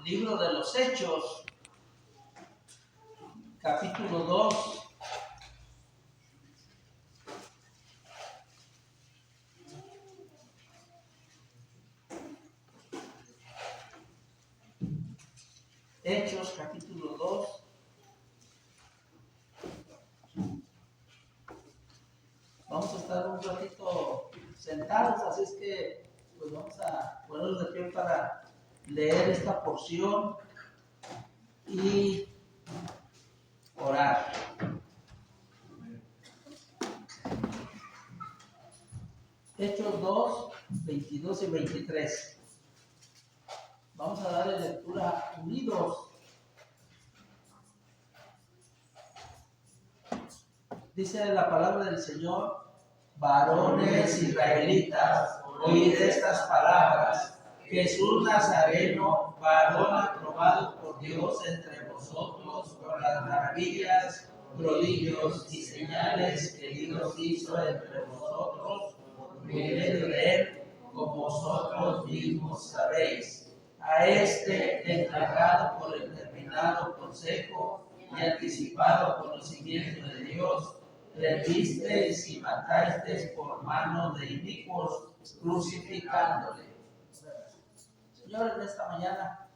libro de los Hechos, capítulo 2. Hechos, capítulo 2. Vamos a estar un ratito sentados, así es que pues vamos a ponernos de pie para leer esta porción y orar. Hechos 2, 22 y 23. Vamos a darle lectura unidos. Dice la palabra del Señor: varones israelitas, oíd estas palabras. Jesús Nazareno, varón aprobado por Dios entre vosotros por las maravillas, prodigios y señales que Dios hizo entre vosotros por medio de él, como vosotros mismos sabéis. A este entregado por el determinado consejo y anticipado conocimiento de Dios, le disteis y matasteis por mano de inicuos, crucificándole. Señor, en esta mañana,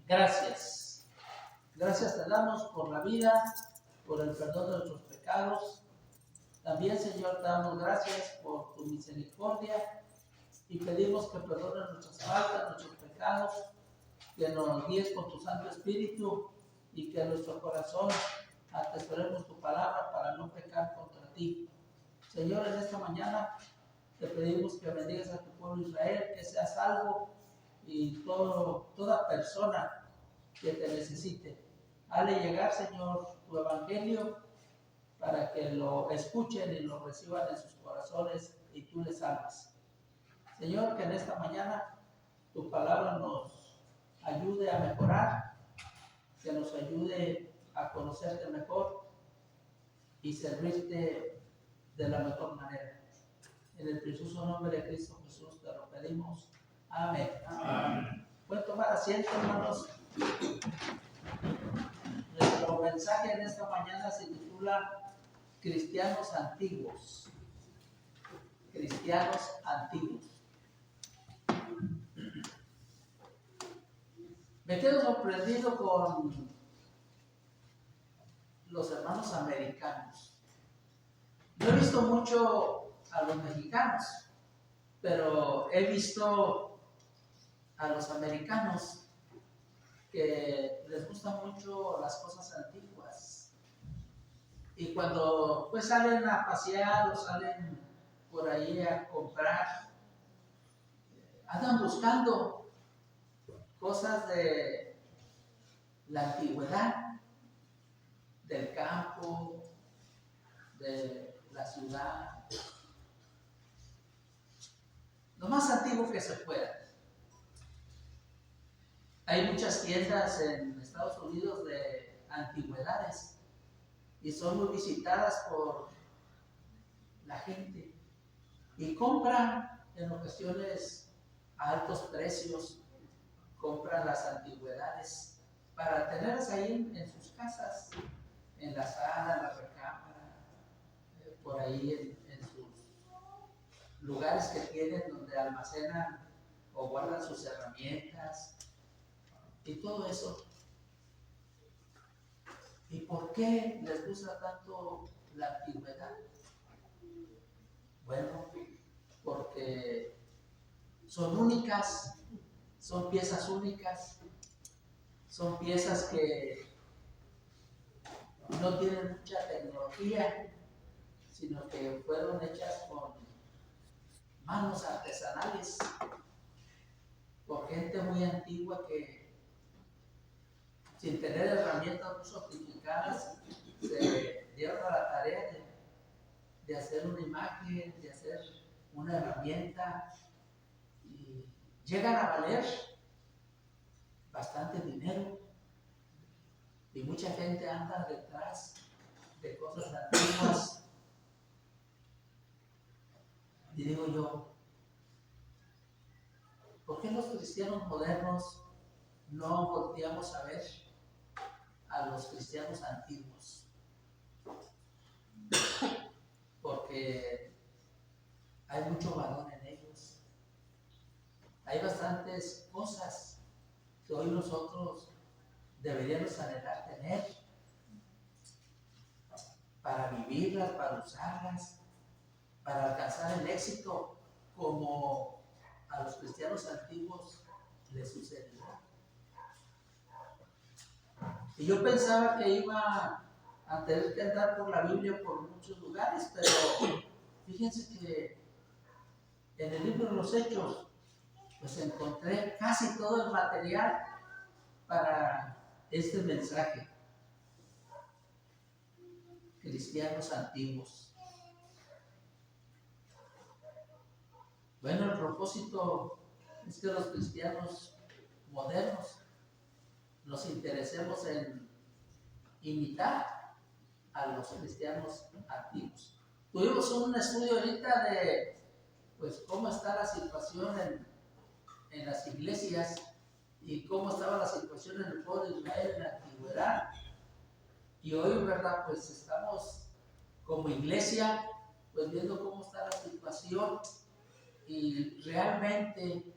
gracias. Gracias te damos por la vida, por el perdón de nuestros pecados. También, Señor, te damos gracias por tu misericordia y pedimos que perdones nuestras faltas, nuestros pecados, que nos guíes con tu Santo Espíritu y que en nuestro corazón atesoremos tu palabra para no pecar contra ti. Señor, en esta mañana te pedimos que bendigas a tu pueblo Israel, que sea salvo y toda persona que te necesite. Hazle llegar, Señor, tu evangelio para que lo escuchen y lo reciban en sus corazones y tú les salves. Señor, que en esta mañana tu palabra nos ayude a mejorar, que nos ayude a conocerte mejor y servirte de la mejor manera. En el precioso nombre de Cristo Jesús te lo pedimos. Amén. Amén. Pueden tomar asiento, hermanos. Nuestro mensaje en esta mañana se titula Cristianos Antiguos. Cristianos Antiguos. Me quedo sorprendido con los hermanos americanos. No he visto mucho a los mexicanos, pero he visto a los americanos que les gustan mucho las cosas antiguas. Y cuando pues salen a pasear o salen por ahí a comprar, andan buscando cosas de la antigüedad, del campo, de la ciudad, lo más antiguo que se pueda. Hay muchas tiendas en Estados Unidos de antigüedades y son muy visitadas por la gente y compran en ocasiones a altos precios, compran las antigüedades para tenerlas ahí en sus casas, en la sala, en la recámara, por ahí en sus lugares que tienen donde almacenan o guardan sus herramientas y todo eso. ¿Y por qué les gusta tanto la antigüedad? Bueno, porque son únicas, son piezas únicas, son piezas que no tienen mucha tecnología, sino que fueron hechas con manos artesanales, por gente muy antigua que, sin tener herramientas muy sofisticadas, se dieron a la tarea de hacer una imagen, de hacer una herramienta, y llegan a valer bastante dinero. Y mucha gente anda detrás de cosas antiguas. Y digo yo, ¿por qué los cristianos modernos no volteamos a ver a los cristianos antiguos, porque hay mucho valor en ellos. Hay bastantes cosas que hoy nosotros deberíamos anhelar tener para vivirlas, para usarlas, para alcanzar el éxito como a los cristianos antiguos les sucedió. Y yo pensaba que iba a tener que andar por la Biblia por muchos lugares, pero fíjense que en el libro de los Hechos pues encontré casi todo el material para este mensaje. Cristianos antiguos. Bueno, el propósito es que los cristianos modernos nos interesemos en imitar a los cristianos antiguos. Tuvimos un estudio ahorita de pues cómo está la situación en las iglesias y cómo estaba la situación en el pueblo de Israel en la antigüedad. Y hoy, ¿verdad? Pues estamos como iglesia, pues viendo cómo está la situación y realmente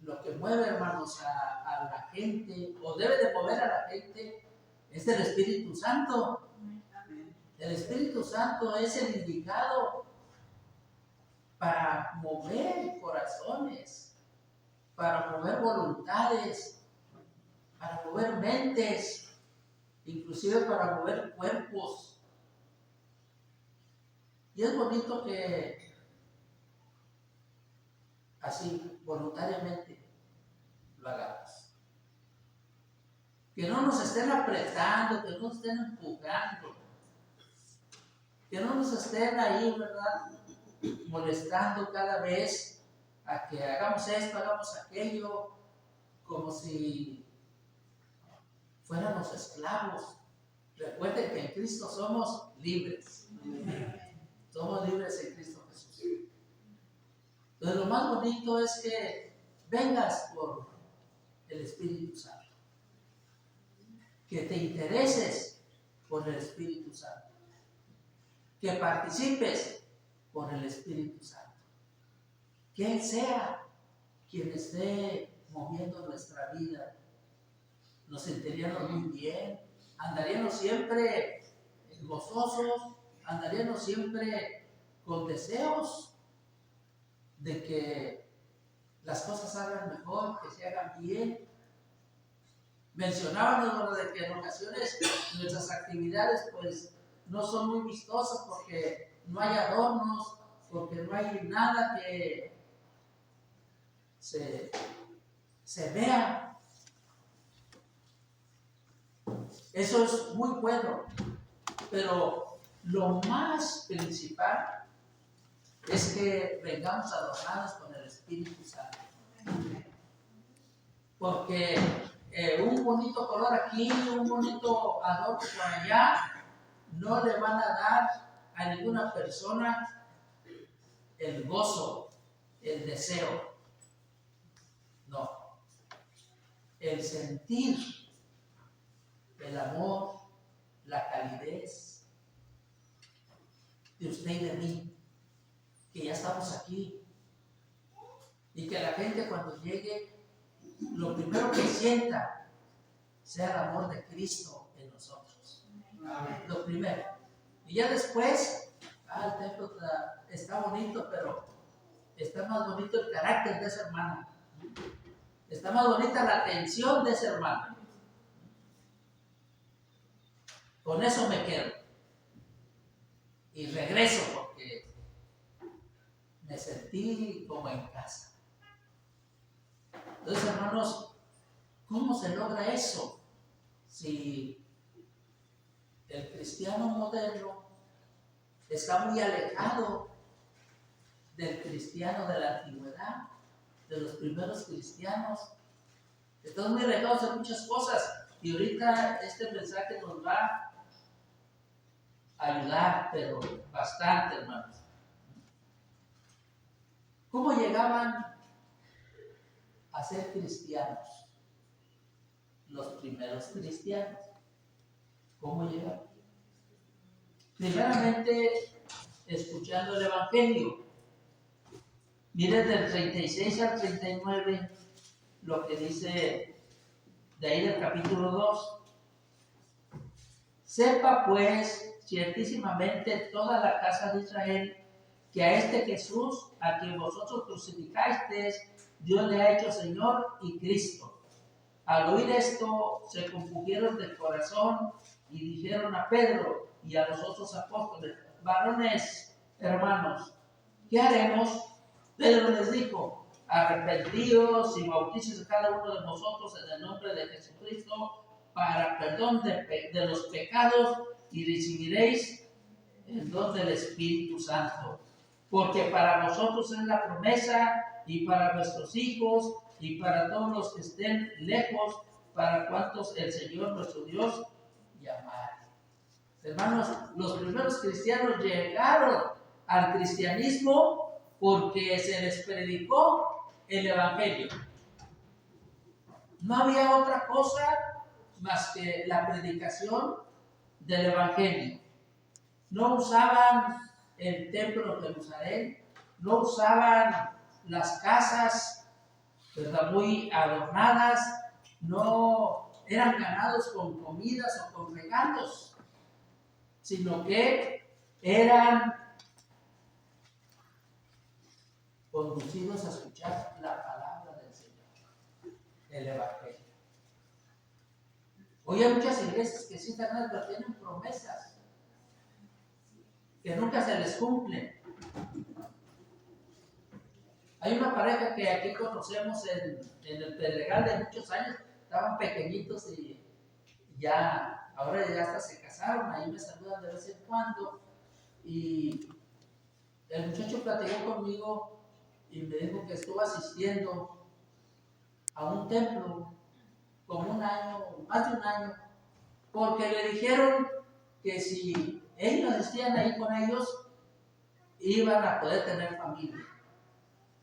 lo que mueve, hermanos, a la gente, o debe de mover a la gente, es el Espíritu Santo. El Espíritu Santo es el indicado para mover corazones, para mover voluntades, para mover mentes, inclusive para mover cuerpos. Y es bonito que así, voluntariamente, lo hagamos. Que no nos estén apretando, que no nos estén empujando, que no nos estén ahí, ¿verdad?, molestando cada vez a que hagamos esto, hagamos aquello, como si fuéramos esclavos. Recuerden que en Cristo somos libres. Somos libres en Cristo Jesús. Entonces lo más bonito es que vengas por el Espíritu Santo. Que te intereses por el Espíritu Santo. Que participes por el Espíritu Santo. Que Él sea quien esté moviendo nuestra vida. Nos sentiríamos muy bien, andaríamos siempre gozosos, andaríamos siempre con deseos de que las cosas hagan mejor, que se hagan bien. Mencionábamos de que en ocasiones nuestras actividades pues no son muy vistosas porque no hay adornos, porque no hay nada que se vea. Eso es muy bueno, pero lo más principal es que vengamos adornados con el Espíritu Santo. Porque un bonito color aquí, un bonito adorno por allá, no le van a dar a ninguna persona el gozo, el deseo. No. El sentir el amor, la calidez de usted y de mí, que ya estamos aquí. Y que la gente cuando llegue, lo primero que sienta sea el amor de Cristo en nosotros. Lo primero. Y ya después, el templo está bonito, pero está más bonito el carácter de ese hermano. Está más bonita la atención de ese hermano. Con eso me quedo. Y regreso porque me sentí como en casa. Entonces, hermanos, ¿cómo se logra eso? Si el cristiano moderno está muy alejado del cristiano de la antigüedad, de los primeros cristianos. Estamos muy alejados de muchas cosas y ahorita este mensaje nos va a ayudar, pero bastante, hermanos. ¿Cómo llegaban a ser cristianos? los primeros cristianos. ¿Cómo llegaron? Primeramente, escuchando el Evangelio. Miren del 36 al 39 lo que dice de ahí del capítulo 2. Sepa pues ciertísimamente toda la casa de Israel que a este Jesús, a quien vosotros crucificasteis, Dios le ha hecho Señor y Cristo. Al oír esto, se compungieron de corazón y dijeron a Pedro y a los otros apóstoles: varones, hermanos, ¿qué haremos? Pedro les dijo: arrepentíos y bautícese cada uno de vosotros en el nombre de Jesucristo para perdón de los pecados, y recibiréis el don del Espíritu Santo. Porque para vosotros es la promesa, y para vuestros hijos, y para todos los que estén lejos, para cuantos el Señor nuestro Dios llamare. Hermanos, los primeros cristianos llegaron al cristianismo porque se les predicó el Evangelio. No había otra cosa más que la predicación del Evangelio. No usaban el templo de Jerusalén, no usaban las casas, ¿verdad?, muy adornadas, no eran ganados con comidas o con regalos, sino que eran conducidos a escuchar la palabra del Señor, el Evangelio. Hoy hay muchas iglesias que sí están, pero tienen promesas que nunca se les cumplen. Hay una pareja que aquí conocemos en el Pedregal de muchos años, estaban pequeñitos y ya, ahora ya hasta se casaron, ahí me saludan de vez en cuando, y el muchacho platicó conmigo y me dijo que estuvo asistiendo a un templo como un año, más de un año, porque le dijeron que si ellos asistían ahí con ellos, iban a poder tener familia.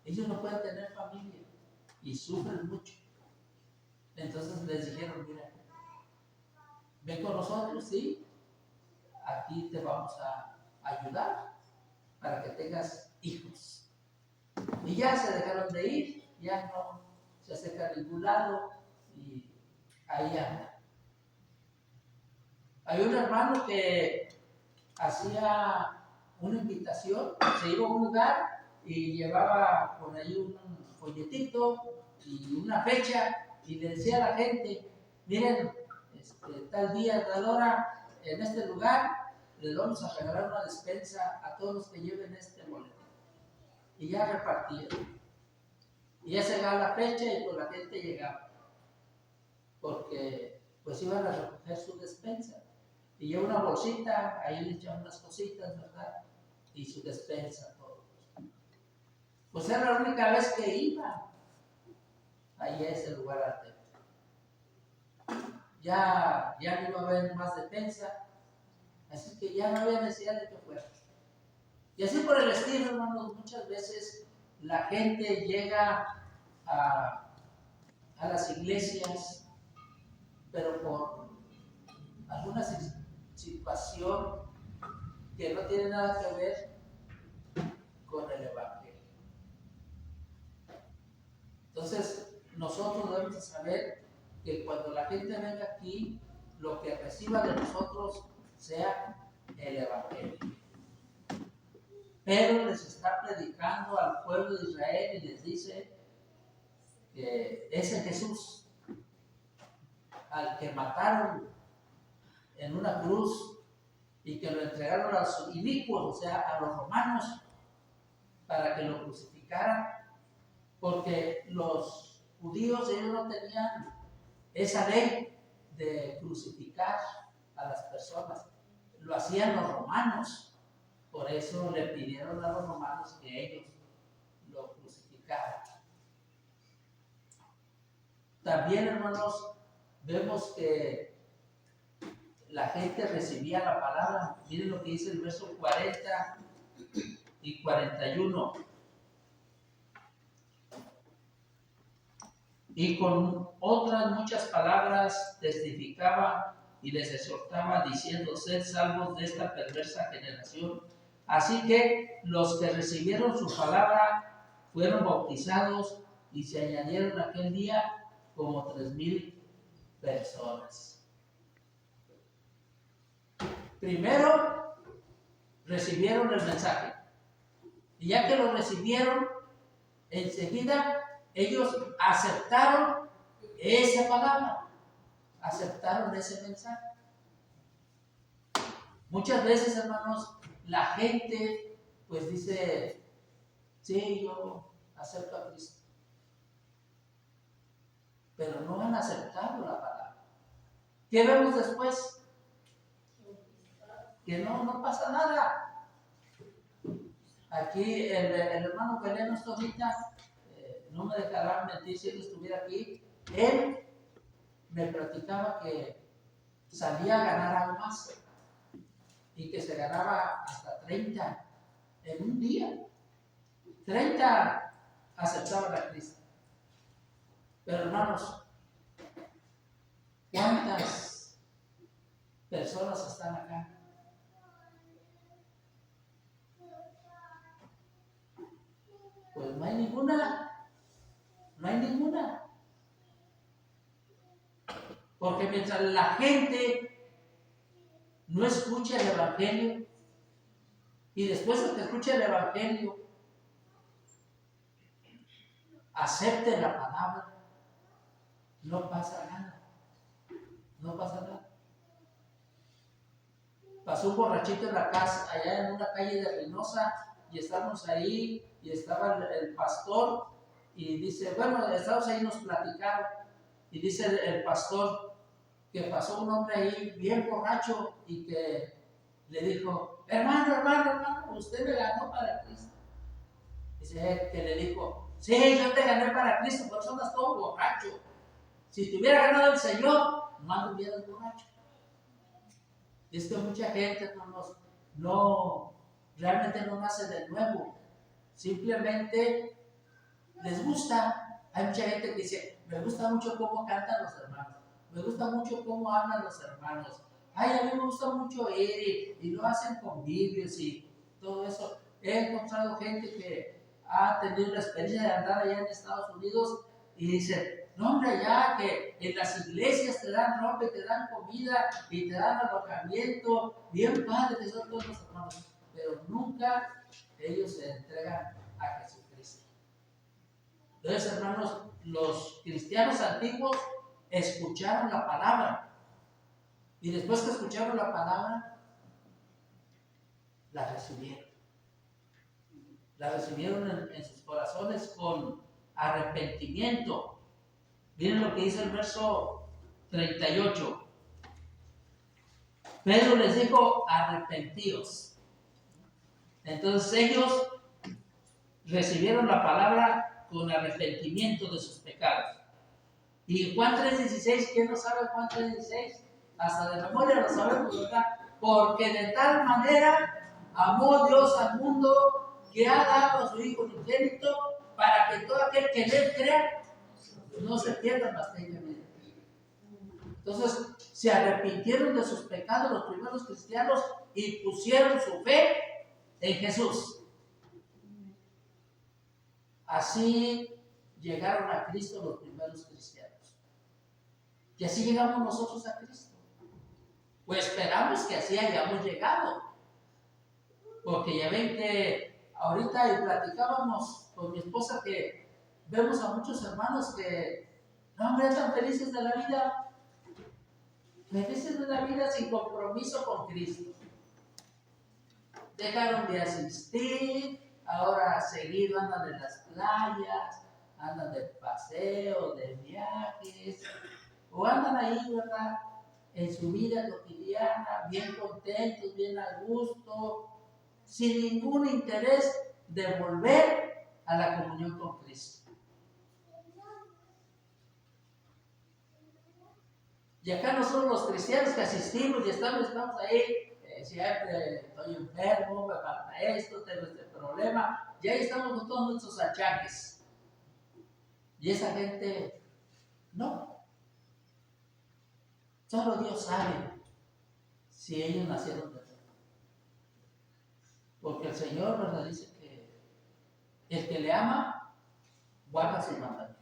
Ellos no pueden tener familia y sufren mucho. Entonces les dijeron: mira, ven con nosotros, sí, aquí te vamos a ayudar para que tengas hijos. Y ya se dejaron de ir, ya no se acerca a ningún lado y ahí anda. Hay un hermano que hacía una invitación, se iba a un lugar y llevaba por ahí un folletito y una fecha y le decía a la gente: miren, tal día, tal hora, en este lugar les vamos a regalar una despensa a todos los que lleven este boleto. Y ya repartieron. Y ya se daba la fecha y pues la gente llegaba, porque pues iban a recoger su despensa. Y yo una bolsita, ahí le echaban unas cositas, ¿verdad? Y su despensa, todo. Pues era la única vez que iba ahí a ese lugar al templo. Ya no iba a haber más despensa, así que ya no había necesidad de que fuera. Y así por el estilo, hermanos, muchas veces la gente llega a las iglesias, pero por alguna situación que no tiene nada que ver con el Evangelio. Entonces, nosotros debemos saber que cuando la gente venga aquí, lo que reciba de nosotros sea el Evangelio. Pedro les está predicando al pueblo de Israel y les dice que ese Jesús, al que mataron en una cruz y que lo entregaron a los inicuos, o sea, a los romanos, para que lo crucificaran, porque los judíos, ellos no tenían esa ley de crucificar a las personas, lo hacían los romanos. Por eso le pidieron a los romanos que ellos lo crucificaran. También, hermanos, vemos que la gente recibía la palabra. Miren lo que dice el verso 40 y 41. Y con otras muchas palabras, testificaba y les exhortaba diciendo: sed salvos de esta perversa generación. Así que los que recibieron su palabra fueron bautizados y se añadieron aquel día como 3,000 personas. Primero recibieron el mensaje, y ya que lo recibieron, enseguida ellos aceptaron esa palabra, aceptaron ese mensaje. Muchas veces, hermanos, la gente pues dice: sí, yo acepto a Cristo, pero no han aceptado la palabra. ¿Qué vemos después? Que no pasa nada. Aquí el hermano que lee nuestra ahorita, no me dejará mentir si él estuviera aquí. Él me platicaba que salía a ganar algo más y que se ganaba hasta 30 en un día. 30 aceptaban a Cristo. Pero hermanos, ¿cuántas personas están acá? Pues no hay ninguna. No hay ninguna. Porque mientras la gente no escucha el Evangelio, y después de que escuche el Evangelio, acepte la palabra, no pasa nada. No pasa nada. Pasó un borrachito en la casa, allá en una calle de Reynosa, y estábamos ahí, y estaba el pastor, y dice, bueno, estábamos ahí, nos platicaron, y dice el pastor que pasó un hombre ahí bien borracho, y que le dijo: hermano, usted me ganó para Cristo. Dice que le dijo: sí, yo te gané para Cristo, pero andas todo borracho. Si te hubiera ganado el Señor, no anduvieras borracho. Y es que mucha gente realmente no nace de nuevo. Simplemente les gusta. Hay mucha gente que dice: me gusta mucho cómo cantan los hermanos, me gusta mucho cómo hablan los hermanos. Ay, a mí me gusta mucho ir y lo hacen convivios y todo eso. He encontrado gente que ha tenido la experiencia de andar allá en Estados Unidos y dice: no, hombre, ya que en las iglesias te dan ropa y te dan comida y te dan alojamiento, bien padre que son todos los hermanos, pero nunca ellos se entregan a Jesucristo. Entonces, hermanos, los cristianos antiguos escucharon la palabra, y después que escucharon la palabra, la recibieron. La recibieron en sus corazones con arrepentimiento. Miren lo que dice el verso 38. Pedro les dijo: arrepentíos. Entonces ellos recibieron la palabra con arrepentimiento de sus pecados. Y Juan 3:16, ¿quién no sabe Juan 3:16? Hasta de memoria lo sabemos, ¿verdad? Porque de tal manera amó Dios al mundo que ha dado a su Hijo unigénito, para que todo aquel que en él crea no se pierda, mas tenga vida. Entonces se arrepintieron de sus pecados los primeros cristianos y pusieron su fe en Jesús. Así llegaron a Cristo los primeros cristianos. Y así llegamos nosotros a Cristo. Pues esperamos que así hayamos llegado. Porque ya ven que ahorita platicábamos con mi esposa que vemos a muchos hermanos que no, hombre, están felices de la vida. Felices de la vida sin compromiso con Cristo. Dejaron de asistir, ahora seguido andan en las playas, andan de paseo, de viajes, o andan ahí, ¿verdad?, en su vida cotidiana, bien contentos, bien a gusto, sin ningún interés de volver a la comunión con Cristo. Y acá nosotros los cristianos que asistimos y estamos ahí, siempre estoy enfermo, me falta esto, tengo este problema, y ahí estamos con todos nuestros achaques. Y esa gente, no. Solo Dios sabe si ellos nacieron de nuevo. Porque el Señor, ¿verdad?, dice que el que le ama, guarda sus mandamientos.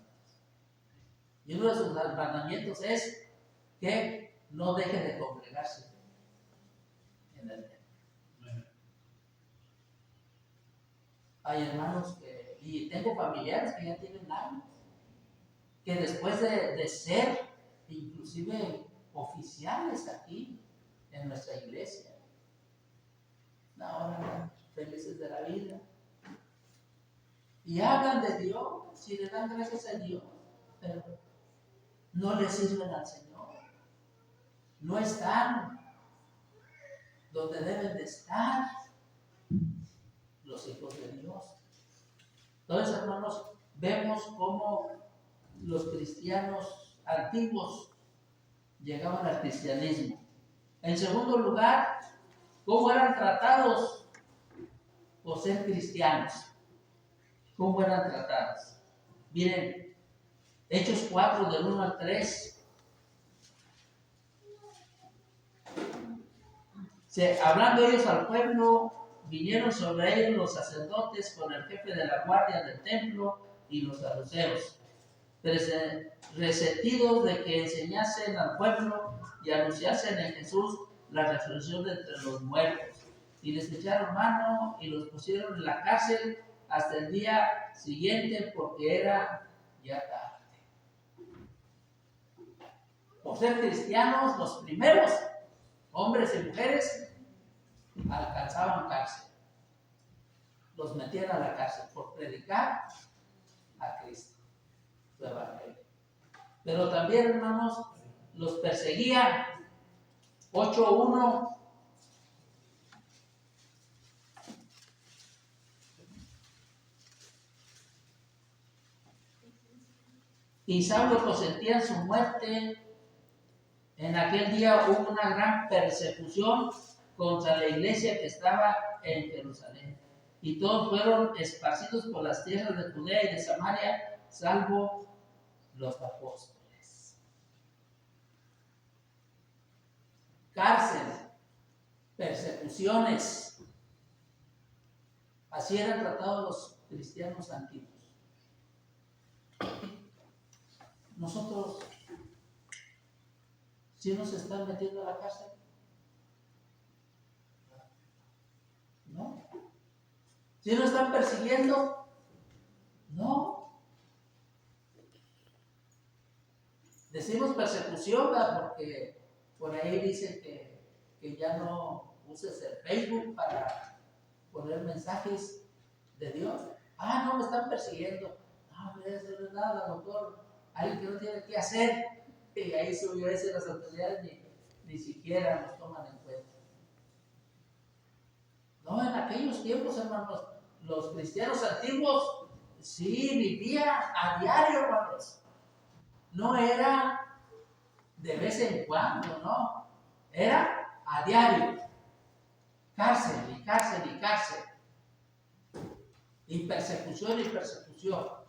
Y uno de sus mandamientos es que no deje de congregarse en el templo. Hay hermanos y tengo familiares que ya tienen años, que después de ser inclusive oficiales aquí en nuestra iglesia, ahora felices de la vida, y hablan de Dios y le dan gracias a Dios, pero no le sirven al Señor, no están donde deben de estar los hijos de Dios. Entonces, hermanos, vemos cómo los cristianos antiguos llegaban al cristianismo. En segundo lugar, cómo eran tratados por ser cristianos. ¿Cómo eran tratados? Miren, Hechos 4, del 1 al 3. Hablando ellos al pueblo, vinieron sobre ellos los sacerdotes con el jefe de la guardia del templo y los saduceos, resentidos de que enseñasen al pueblo y anunciasen en Jesús la resurrección de entre los muertos. Y les echaron mano y los pusieron en la cárcel hasta el día siguiente, porque era ya tarde. Por ser cristianos, los primeros hombres y mujeres alcanzaban cárcel. Los metían a la cárcel por predicar a Cristo, su evangelio. Pero también, hermanos, los perseguían. 8:1. Y Saulo consentía en su muerte. En aquel día hubo una gran persecución contra la iglesia que estaba en Jerusalén. Y todos fueron esparcidos por las tierras de Judea y de Samaria, salvo los apóstoles. Cárcel, persecuciones. Así eran tratados los cristianos antiguos. Nosotros, ¿sí nos están metiendo a la cárcel? ¿No? ¿Sí nos están persiguiendo? No. Decimos persecución, ¿verdad? Porque por ahí dicen que ya no uses el Facebook para poner mensajes de Dios. Ah, no, me están persiguiendo. No, eso no es nada, doctor. Alguien que no tiene qué hacer. Y ahí subió ese, las autoridades ni siquiera nos toman en cuenta. No, en aquellos tiempos, hermanos, los cristianos antiguos sí vivían a diario, hermanos. No era de vez en cuando, no. Era a diario. Cárcel y cárcel y cárcel. Y persecución y persecución.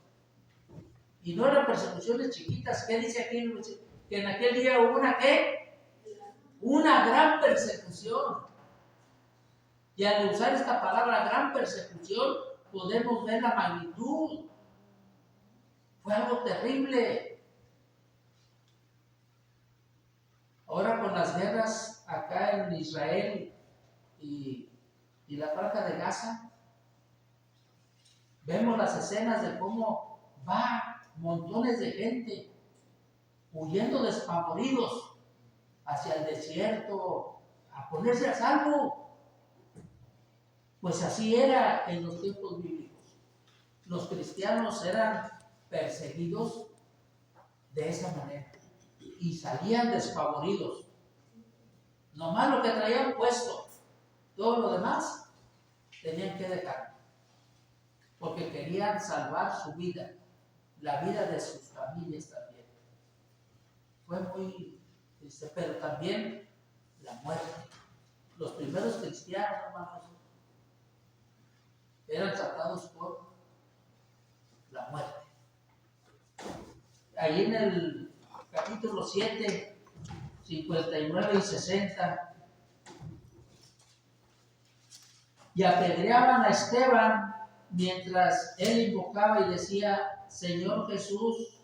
Y no eran persecuciones chiquitas. ¿Qué dice aquí? Que en aquel día hubo una ¿qué? Una gran persecución. Y al usar esta palabra gran persecución, podemos ver la magnitud. Fue algo terrible. Ahora con las guerras acá en Israel y la franja de Gaza, vemos las escenas de cómo va montones de gente huyendo despavoridos hacia el desierto a ponerse a salvo. Pues así era en los tiempos bíblicos. Los cristianos eran perseguidos de esa manera y salían despavoridos. Nomás lo que traían puesto, todo lo demás tenían que dejar, porque querían salvar su vida, la vida de sus familias también. Fue muy triste, pero también la muerte. Los primeros cristianos, hermanos, eran tratados por la muerte. Ahí en el capítulo 7 59 y 60. Y apedreaban a Esteban mientras él invocaba y decía: Señor Jesús,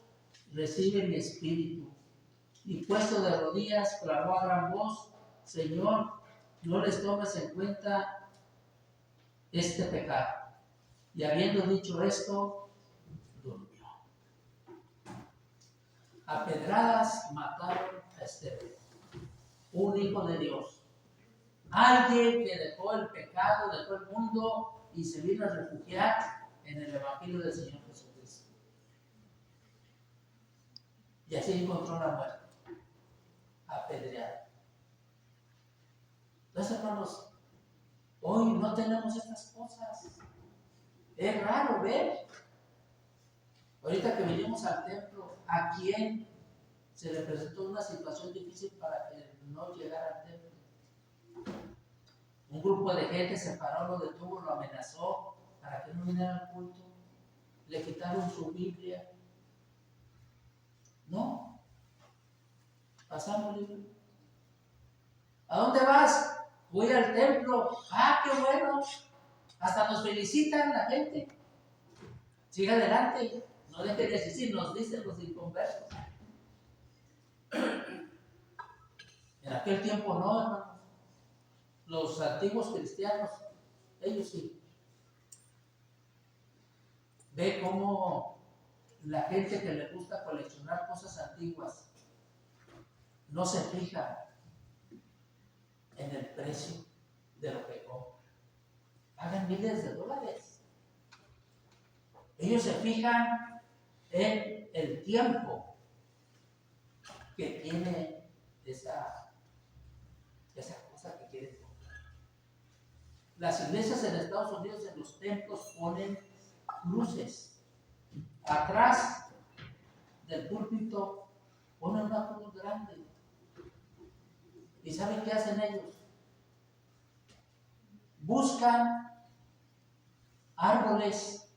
recibe mi espíritu. Y puesto de rodillas, clamó a gran voz: Señor, no les tomes en cuenta este pecado. Y habiendo dicho esto, durmió. A pedradas mataron a Esteban, un hijo de Dios. Alguien que dejó el pecado, dejó el mundo y se vino a refugiar en el Evangelio del Señor Jesucristo. Y así encontró la muerte, apedreado. Entonces, hermanos, hoy no tenemos estas cosas. Es raro ver. Ahorita que venimos al templo, ¿a quién se le presentó una situación difícil para que no llegara al templo? Un grupo de gente se paró, lo detuvo, lo amenazó para que no viniera al culto. Le quitaron su Biblia. No, pasamos libre. ¿A dónde vas? Voy al templo. Ah, qué bueno. Hasta nos felicitan la gente. Siga adelante. No deje de decir, nos dicen los inconversos. En aquel tiempo no, hermanos. Los antiguos cristianos, ellos sí. Ve cómo la gente que le gusta coleccionar cosas antiguas no se fija en el precio de lo que compra. Pagan miles de dólares. Ellos se fijan en el tiempo que tiene esa cosa que quieren comprar. Las iglesias en Estados Unidos, en los templos, ponen cruces. Atrás del púlpito ponen una cruz grande. ¿Y saben qué hacen ellos? Buscan árboles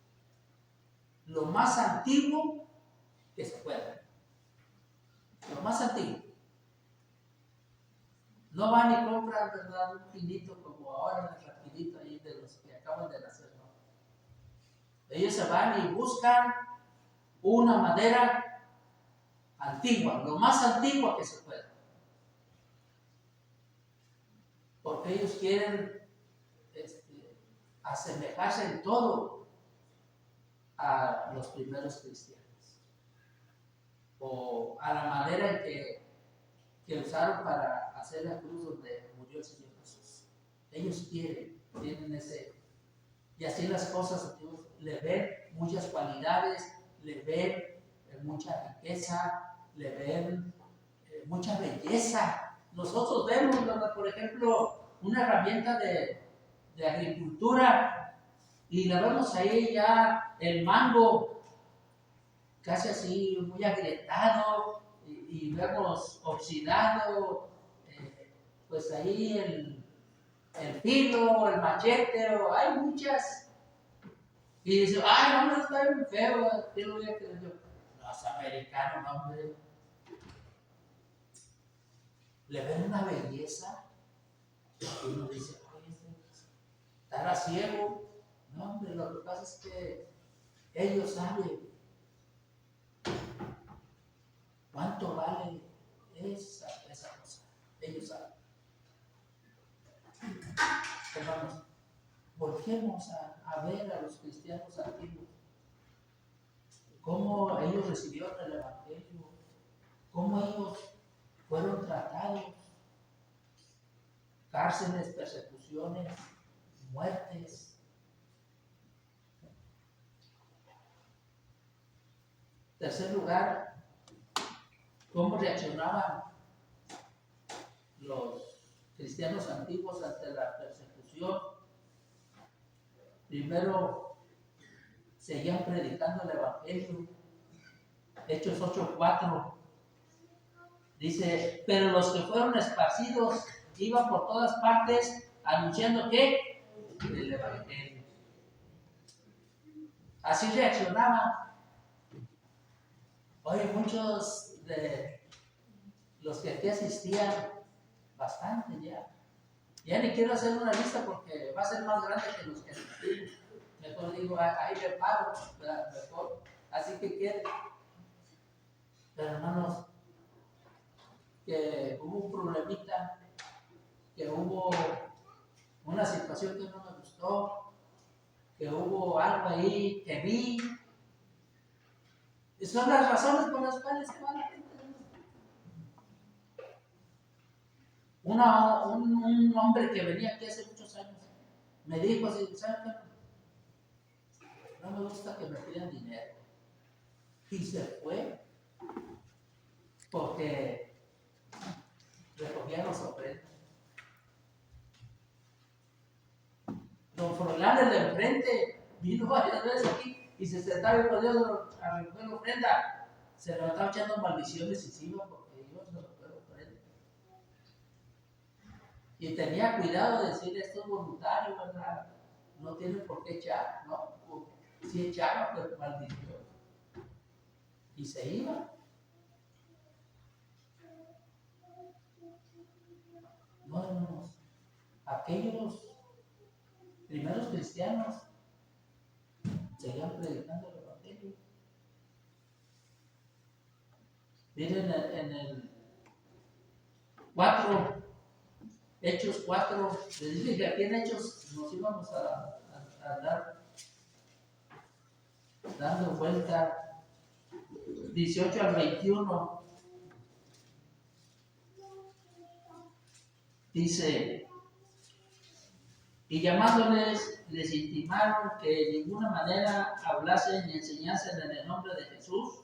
lo más antiguo que se pueda. Lo más antiguo. No van y compran, ¿verdad?, un pinito como ahora, el rapidito ahí de los que acaban de nacer, ¿no? Ellos se van y buscan una madera antigua, lo más antigua que se pueda. Porque ellos quieren asemejarse en todo a los primeros cristianos, o a la madera en que usaron para hacer la cruz donde murió el Señor Jesús. Ellos tienen ese, y así las cosas, le ven muchas cualidades, le ven mucha riqueza, le ven mucha belleza. Nosotros vemos, por ejemplo, una herramienta de agricultura y la vemos ahí ya el mango casi así muy agrietado y vemos oxidado, pues ahí el filo, el machete, hay muchas. Y dice, ay, no, está bien feo, ¿qué lo voy a creer yo? Los americanos, hombre, le ven una belleza y uno dice, oye, estará ciego. No, hombre, lo que pasa es que ellos saben cuánto vale esa cosa. Ellos saben. Hermanos, volvemos a ver a los cristianos antiguos, cómo ellos recibieron el Evangelio, cómo ellos fueron tratados, cárceles, persecuciones, muertes. Tercer lugar, cómo reaccionaban los cristianos antiguos ante la persecución. Primero, seguían predicando el Evangelio. Hechos 8:4 dice, pero los que fueron esparcidos iban por todas partes anunciando ¿qué? El Evangelio. Así reaccionaban. Hoy muchos de los que aquí asistían, bastante ya. Ya ni quiero hacer una lista porque va a ser más grande que los que asistimos. Mejor digo, ahí me paro, mejor. Así que quiere. Pero hermanos, que hubo un problemita, que hubo una situación que no me gustó, que hubo algo ahí que vi. Y son las razones por las cuales se va la gente. Un hombre que venía aquí hace muchos años me dijo así, ¿sabes qué? No me gusta que me pidan dinero. Y se fue porque recogían los ofrendas. Don Froilán, el de enfrente, vino varias veces aquí y se sentaba con Dios a recoger la ofrenda. Se levantaba echando maldiciones y se iba porque iba a recoger la ofrenda. Y tenía cuidado de decir, esto es voluntario, ¿verdad? No tiene por qué echar, ¿no? Si echaba, pues maldición. Y se iba. No, hermanos, aquellos primeros cristianos seguían predicando el evangelio. Miren en el 4, Hechos 4, les dije que aquí en Hechos nos íbamos a dar dando vuelta 18 al 21. Dice, y llamándoles, les intimaron que de ninguna manera hablasen ni enseñasen en el nombre de Jesús.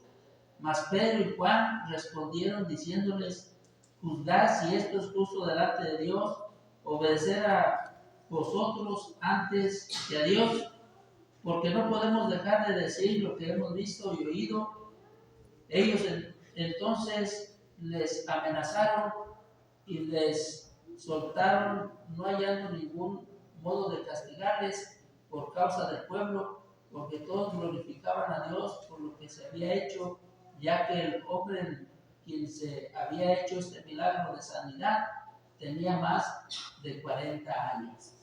Mas Pedro y Juan respondieron diciéndoles, juzgad si esto es justo delante de Dios, obedecer a vosotros antes que a Dios, porque no podemos dejar de decir lo que hemos visto y oído. Ellos entonces les amenazaron y les soltaron, no hallando ningún modo de castigarles por causa del pueblo, porque todos glorificaban a Dios por lo que se había hecho, ya que el hombre en quien se había hecho este milagro de sanidad tenía más de 40 años.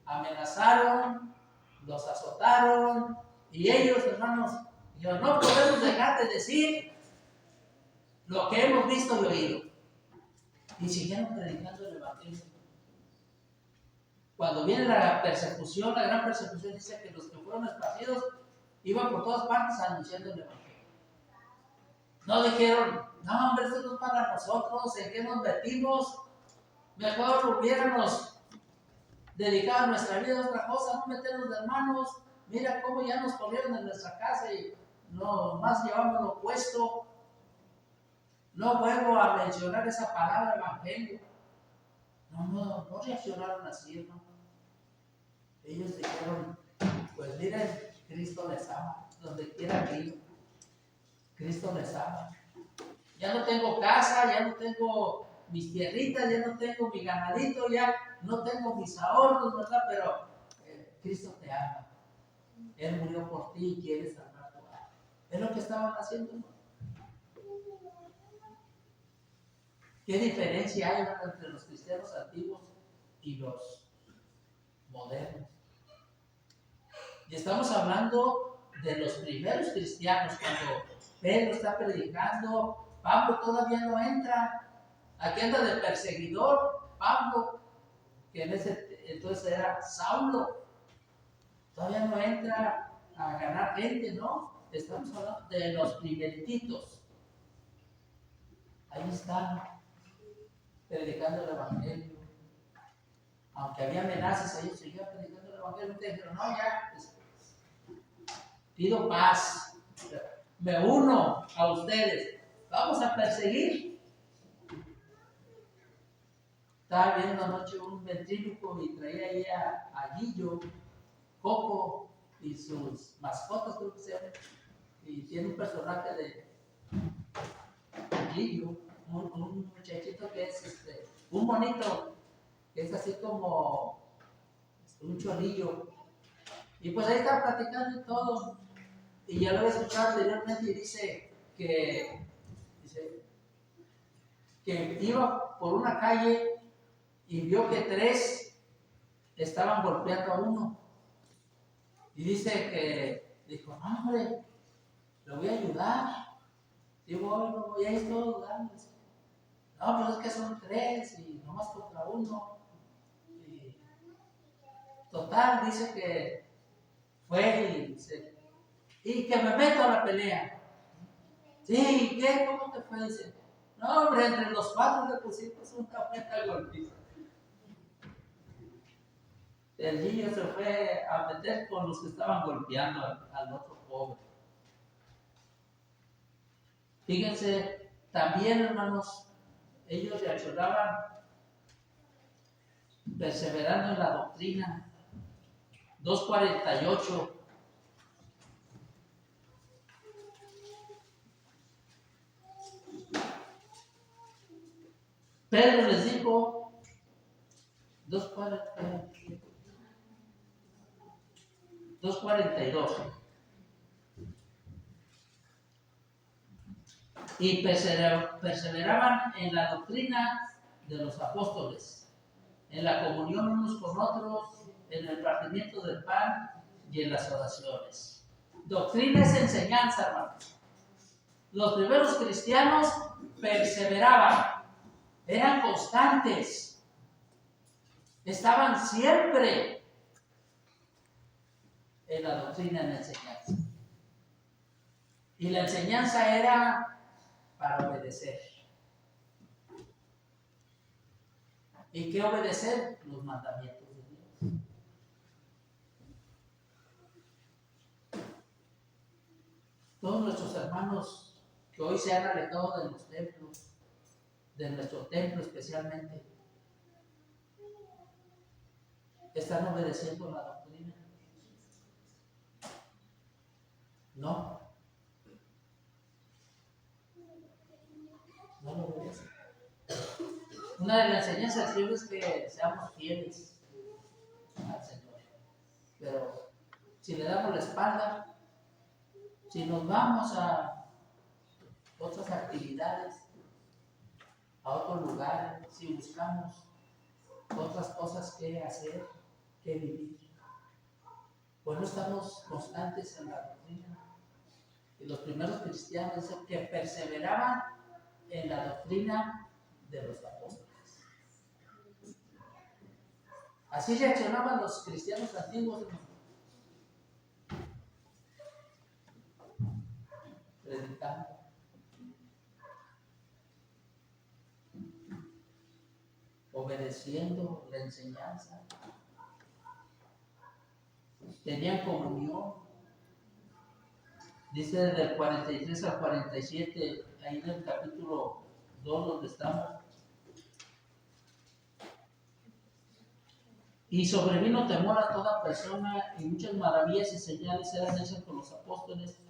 Amenazaron, los azotaron, y ellos, hermanos, no podemos dejar de decir lo que hemos visto y oído. Y siguieron predicando el evangelio. Cuando viene la persecución, la gran persecución, dice que los que fueron esparcidos iban por todas partes anunciando el evangelio. No dijeron, no hombre, esto no es para nosotros, ¿en qué nos metimos? Mejor hubiéramos dedicado nuestra vida a otra cosa, no meternos de hermanos. Mira cómo ya nos corrieron en nuestra casa y nomás llevamos lo opuesto. No vuelvo a mencionar esa palabra evangelio. No reaccionaron así, hermano. Ellos dijeron, pues miren, Cristo les ama, donde quiera que ir, Cristo les ama. Ya no tengo casa, ya no tengo mis tierritas, ya no tengo mi ganadito, ya no tengo mis ahorros, ¿verdad? Pero Cristo te ama. Él murió por ti y quiere salvar tu alma. Es lo que estaban haciendo, ¿no? ¿Qué diferencia hay entre los cristianos antiguos y los modernos? Y estamos hablando de los primeros cristianos, cuando Pedro está predicando, Pablo todavía no entra, aquí anda de perseguidor, Pablo, que en ese entonces era Saulo, todavía no entra a ganar gente, ¿no? Estamos hablando de los primeritos, ahí están predicando el evangelio. Aunque había amenazas, ellos seguían predicando el evangelio. Ustedes dijeron, no, ya, pido paz, me uno a ustedes, vamos a perseguir. Estaba viendo anoche un ventríloco y traía ahí a Guillo, Coco y sus mascotas, creo que se llama, y tiene un personaje de Guillo, un muchachito que es un monito, que es así como un cholillo, y pues ahí está platicando y todo. Y ya lo había escuchado anteriormente y dice que que iba por una calle y vio que 3 estaban golpeando a uno. Y dice que dijo, no, hombre, lo voy a ayudar. Digo, y ahí estoy dudando. No, pero es que son 3 y nomás contra uno. Y total, dice que fue y que me meto a la pelea. Sí, ¿qué? ¿Cómo te fue? Dice, no, hombre, entre los 4 le pusimos una buena golpiza. El niño se fue a meter con los que estaban golpeando al otro pobre. Fíjense, también, hermanos, ellos reaccionaban perseverando en la doctrina. 2:48. Pedro les dijo, 2:42. Y perseveraban en la doctrina de los apóstoles, en la comunión unos con otros, en el partimiento del pan y en las oraciones. Doctrina es enseñanza, hermanos. Los primeros cristianos perseveraban, eran constantes, estaban siempre en la doctrina, en la enseñanza. Y la enseñanza era para obedecer. ¿Y qué obedecer? Los mandamientos de Dios. Todos nuestros hermanos que hoy se han alejado de los templos, de nuestro templo especialmente, ¿están obedeciendo la doctrina? No. No lo obedecen. Una de las enseñanzas del Señor es que seamos fieles al Señor. Pero si le damos la espalda, si nos vamos a otras actividades, a otros lugares, si buscamos otras cosas que hacer, que vivir, pues no estamos constantes en la doctrina. Y los primeros cristianos dicen que perseveraban en la doctrina de los apóstoles. Así reaccionaban los cristianos antiguos, predicando, obedeciendo la enseñanza, tenían comunión. Dice del 43 al 47, ahí en el capítulo 2 donde estamos. Y sobrevino temor a toda persona, y muchas maravillas y señales eran hechas por los apóstoles.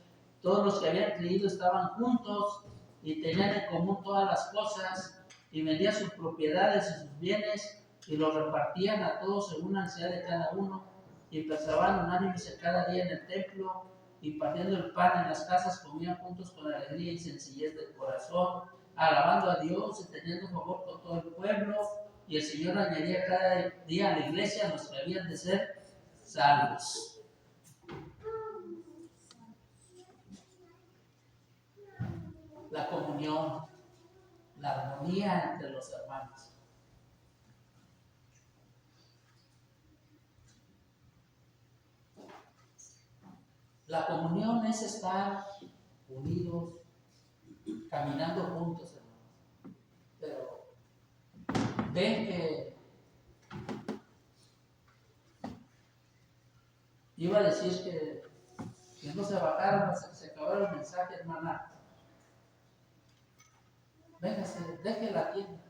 Todos los que habían creído estaban juntos y tenían en común todas las cosas, y vendían sus propiedades y sus bienes y los repartían a todos según la necesidad de cada uno, y perseveraban unánimes cada día en el templo, y partiendo el pan en las casas comían juntos con alegría y sencillez del corazón, alabando a Dios y teniendo favor con todo el pueblo. Y el Señor añadía cada día a la iglesia los que habían de ser salvos. La comunión, la armonía entre los hermanos. La comunión es estar unidos, caminando juntos, hermanos. Pero ven que iba a decir que no se bajaron, se acabó el mensaje, hermana. Véngase, deje la tienda.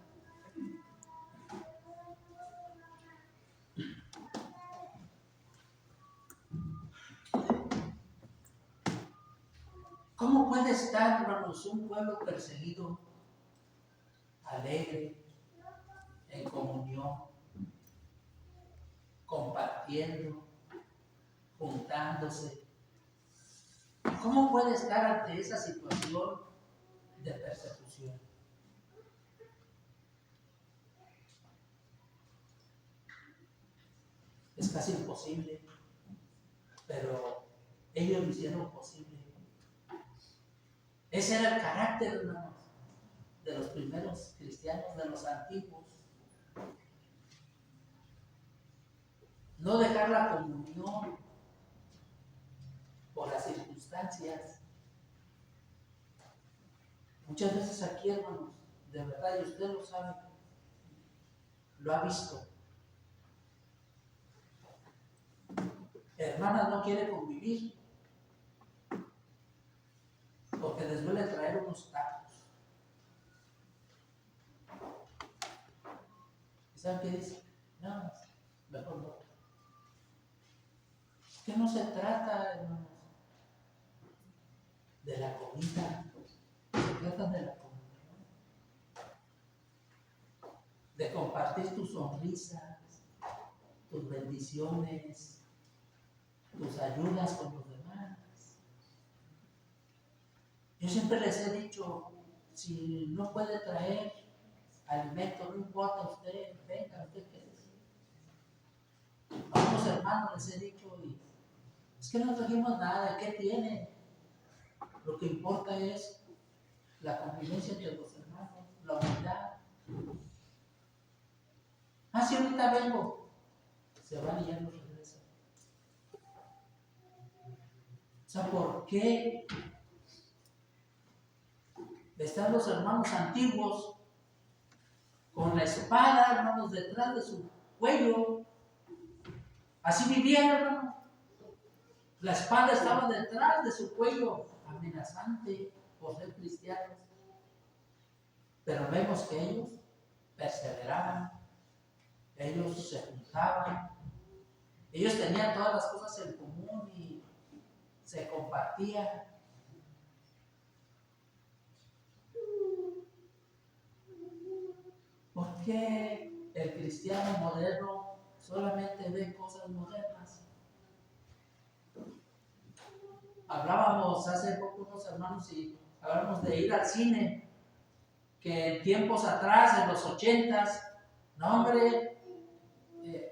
¿Cómo puede estar, hermanos, un pueblo perseguido, alegre, en comunión, compartiendo, juntándose? ¿Cómo puede estar ante esa situación de persecución? Es casi imposible, pero ellos lo hicieron posible. Ese era el carácter, hermanos, de los primeros cristianos, de los antiguos. No dejar la comunión por las circunstancias. Muchas veces aquí, hermanos, de verdad, y usted lo sabe, lo ha visto. Hermanas no quiere convivir porque les duele traer unos tacos. ¿Y saben qué dice? No, mejor no. Es que no se trata, hermanos, de la comida, se trata de la comunión, de compartir tus sonrisas, tus bendiciones, tus ayudas con los demás. Yo siempre les he dicho, si no puede traer alimento, no importa usted, venga, usted quédese. A unos hermanos les he dicho, es que no trajimos nada, ¿qué tienen? Lo que importa es la convivencia entre los hermanos, la unidad. Ah, sí, ahorita vengo. Se van y ya no regresan. O sea, ¿por qué están los hermanos antiguos con la espada, hermanos, detrás de su cuello? Así vivían, hermanos. La espada estaba detrás de su cuello, amenazante por ser cristianos. Pero vemos que ellos perseveraban, ellos se juntaban, ellos tenían todas las cosas en común y se compartían. ¿Por qué el cristiano moderno solamente ve cosas modernas? Hablábamos hace poco unos hermanos y hablamos de ir al cine, que en tiempos atrás, en los 80s, no hombre,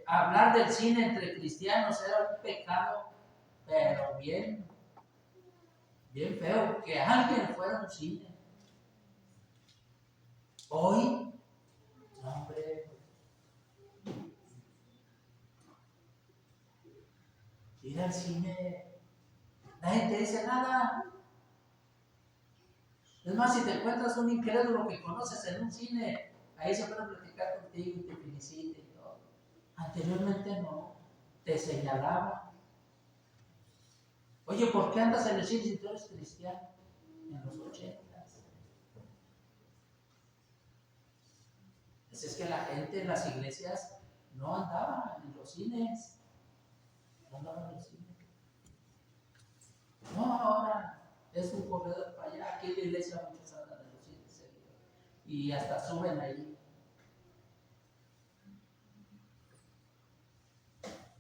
hablar del cine entre cristianos era un pecado, pero bien feo, que alguien fuera a un cine. Hoy, no hombre, ir al cine, nadie te dice nada. Es más, si te encuentras un incrédulo que conoces en un cine, ahí se puede platicar contigo y te felicita y todo. Anteriormente no, te señalaba. Oye, ¿por qué andas en el cine si tú eres cristiano? En los 80s. Pues es que la gente en las iglesias no andaba en los cines. No andaba en los cines. No, ahora es un corredor para allá. Aquí en la iglesia muchos andan en los cines. Y hasta suben ahí.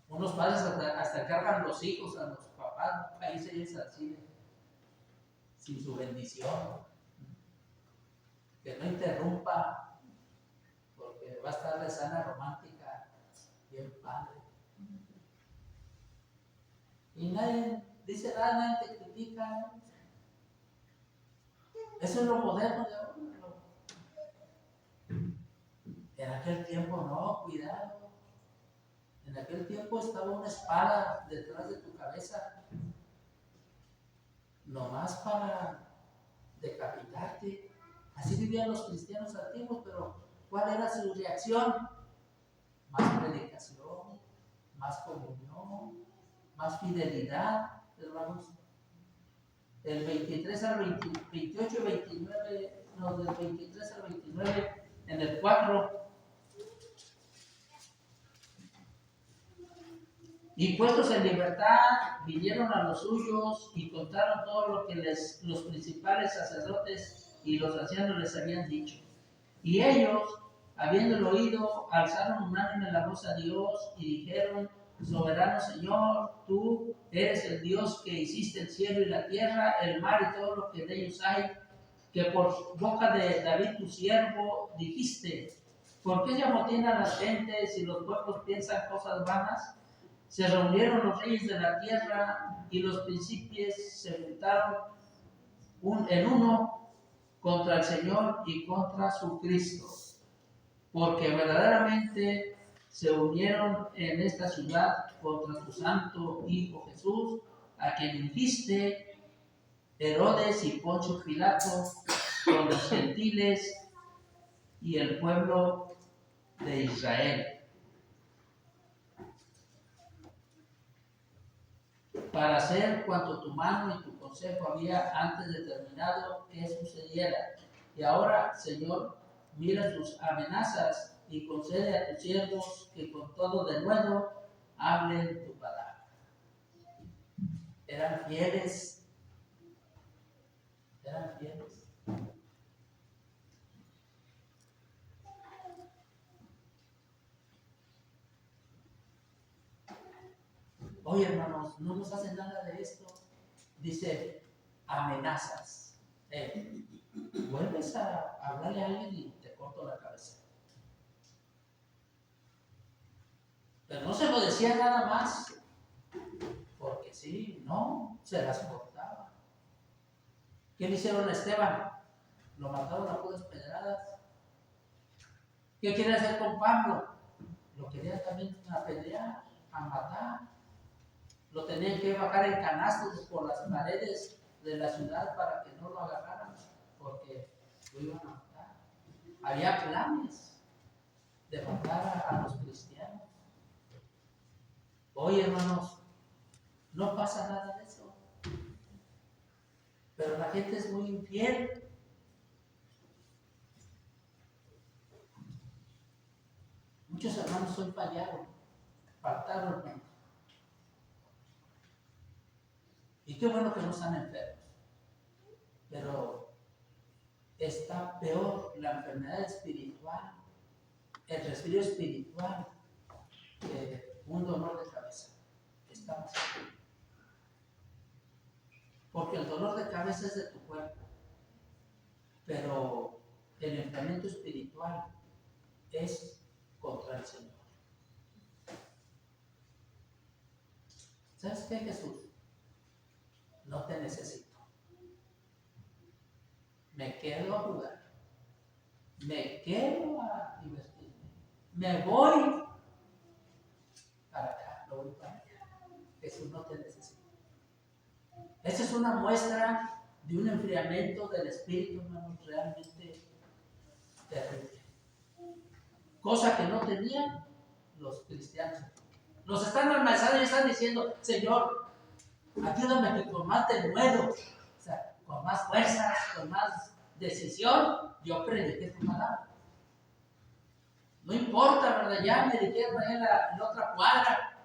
Unos padres hasta cargan los hijos a los papás, ahí se les al cine, sin su bendición, que no interrumpa, porque va a estar la escena romántica bien padre. Y nadie dice nada, nadie te critica, ¿no? Eso es lo moderno de ahora. En aquel tiempo no, cuidado. En aquel tiempo estaba una espada detrás de tu cabeza, nomás para decapitarte. Así vivían los cristianos antiguos, pero ¿cuál era su reacción? Más predicación, más comunión, más fidelidad, hermanos. Del 23 al 28 y 29, no, del 23 al 29, en el 4. Y puestos en libertad, vinieron a los suyos y contaron todo lo que los principales sacerdotes y los ancianos les habían dicho. Y ellos, habiéndolo oído, alzaron unánime la voz a Dios y dijeron: Soberano Señor, tú eres el Dios que hiciste el cielo y la tierra, el mar y todo lo que en ellos hay, que por boca de David tu siervo dijiste: ¿por qué se amotinan las gentes y los pueblos piensan cosas vanas? Se reunieron los reyes de la tierra y los príncipes se juntaron en uno contra el Señor y contra su Cristo, porque verdaderamente se unieron en esta ciudad contra tu santo Hijo Jesús, a quien ungiste Herodes y Poncio Pilato con los gentiles y el pueblo de Israel, para hacer cuanto tu mano y tu consejo había antes determinado que sucediera. Y ahora, Señor, mira tus amenazas y concede a tus siervos que con todo denuedo hablen tu palabra. Eran fieles. Oye, hermanos, no nos hacen nada de esto. Dice, amenazas. Vuelves a hablarle a alguien y te corto la cabeza. Pero no se lo decía nada más, porque sí, no, se las cortaba. ¿Qué le hicieron a Esteban? Lo mataron a puras pedradas. ¿Qué quiere hacer con Pablo? Lo querían también apedrear, a matar. Lo tenían que bajar en canastos por las paredes de la ciudad para que no lo agarraran, porque lo iban a matar. Había planes de matar a los cristianos. Oye, hermanos, no pasa nada de eso. Pero la gente es muy infiel. Muchos hermanos hoy fallaron, faltaron, hermanos. Y qué bueno que no están enfermos. Pero está peor la enfermedad espiritual, el resfrío espiritual, que un dolor de cabeza. Está más peor. Porque el dolor de cabeza es de tu cuerpo, pero el enfriamiento espiritual es contra el Señor. ¿Sabes qué, Jesús? No te necesito. Me quedo a jugar. Me quedo a divertirme. Me voy para acá, lo voy para allá. Jesús, no te necesito. Esa es una muestra de un enfriamiento del espíritu, hermanos, realmente terrible. Cosa que no tenían los cristianos. Nos están amenazando y están diciendo, Señor, ayúdame que con más denuedo, o sea, con más fuerza, con más decisión, yo prediqué tu palabra. No importa, ¿verdad? Ya me dijeron ahí en la otra cuadra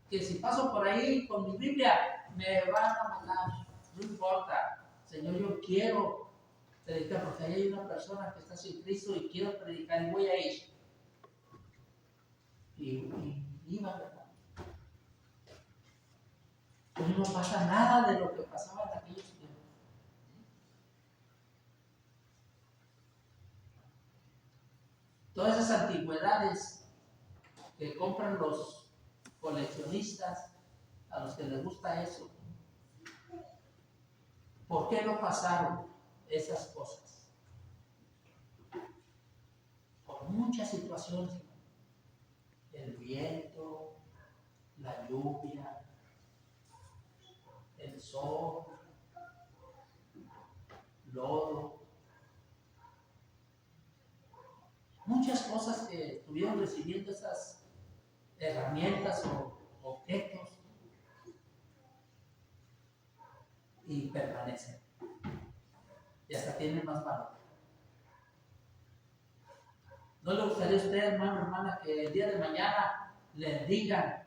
que si paso por ahí con mi Biblia me van a matar. No importa, Señor, yo quiero predicar porque ahí hay una persona que está sin Cristo y quiero predicar y voy a ir. Y iba, ¿verdad? Pues no pasa nada de lo que pasaba en aquellos tiempos. Todas esas antigüedades que compran los coleccionistas, a los que les gusta eso, ¿por qué no pasaron esas cosas? Por muchas situaciones. El viento, la lluvia, el sol, lodo. Muchas cosas que estuvieron recibiendo esas herramientas o objetos y permanecen. Y hasta tienen más valor. ¿No le gustaría a usted, hermano, hermana, que el día de mañana les digan,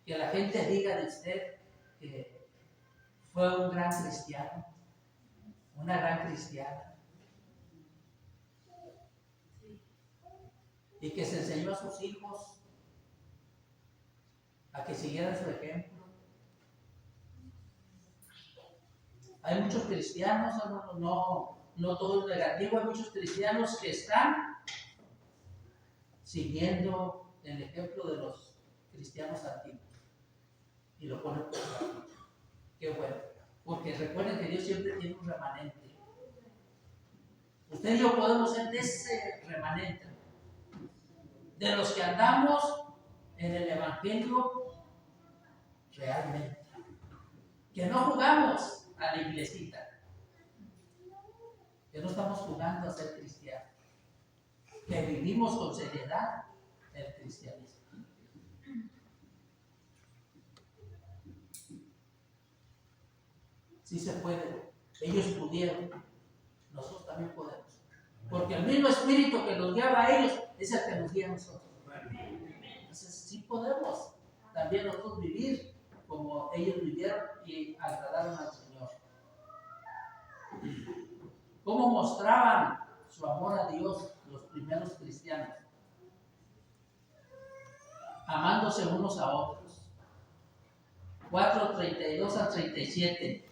que la gente diga de usted que fue un gran cristiano, una gran cristiana, y que se enseñó a sus hijos a que siguieran su ejemplo? Hay muchos cristianos, hermano, no todo es negativo, hay muchos cristianos que están siguiendo el ejemplo de los cristianos antiguos y lo ponen por práctica. Qué bueno, porque recuerden que Dios siempre tiene un remanente. Usted y yo podemos ser de ese remanente, de los que andamos en el Evangelio realmente, que no jugamos a la iglesita, que no estamos jugando a ser cristianos, que vivimos con seriedad el cristianismo. Sí se puede, ellos pudieron, nosotros también podemos, porque el mismo espíritu que los guiaba a ellos es el que nos guía a nosotros. Entonces sí podemos también nosotros vivir como ellos vivieron y agradaron al Señor. ¿Cómo mostraban su amor a Dios los primeros cristianos? Amándose unos a otros. 4:32 al 37.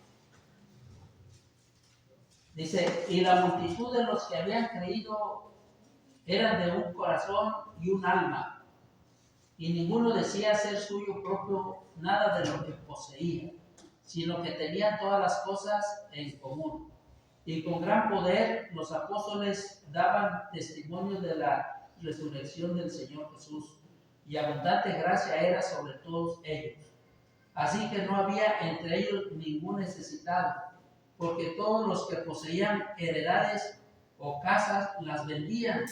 Dice, y la multitud de los que habían creído eran de un corazón y un alma, y ninguno decía ser suyo propio nada de lo que poseía, sino que tenían todas las cosas en común. Y con gran poder los apóstoles daban testimonio de la resurrección del Señor Jesús, y abundante gracia era sobre todos ellos. Así que no había entre ellos ningún necesitado, porque todos los que poseían heredades o casas las vendían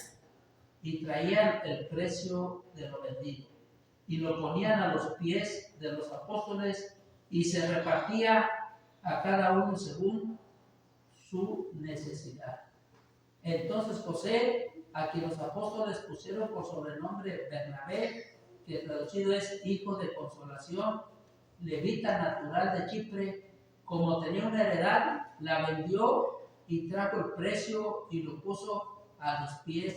y traían el precio de lo vendido y lo ponían a los pies de los apóstoles, y se repartía a cada uno según su necesidad. Entonces José, a quien los apóstoles pusieron por sobrenombre Bernabé, que traducido es hijo de consolación, levita natural de Chipre, como tenía una heredad, la vendió y trajo el precio y lo puso a los pies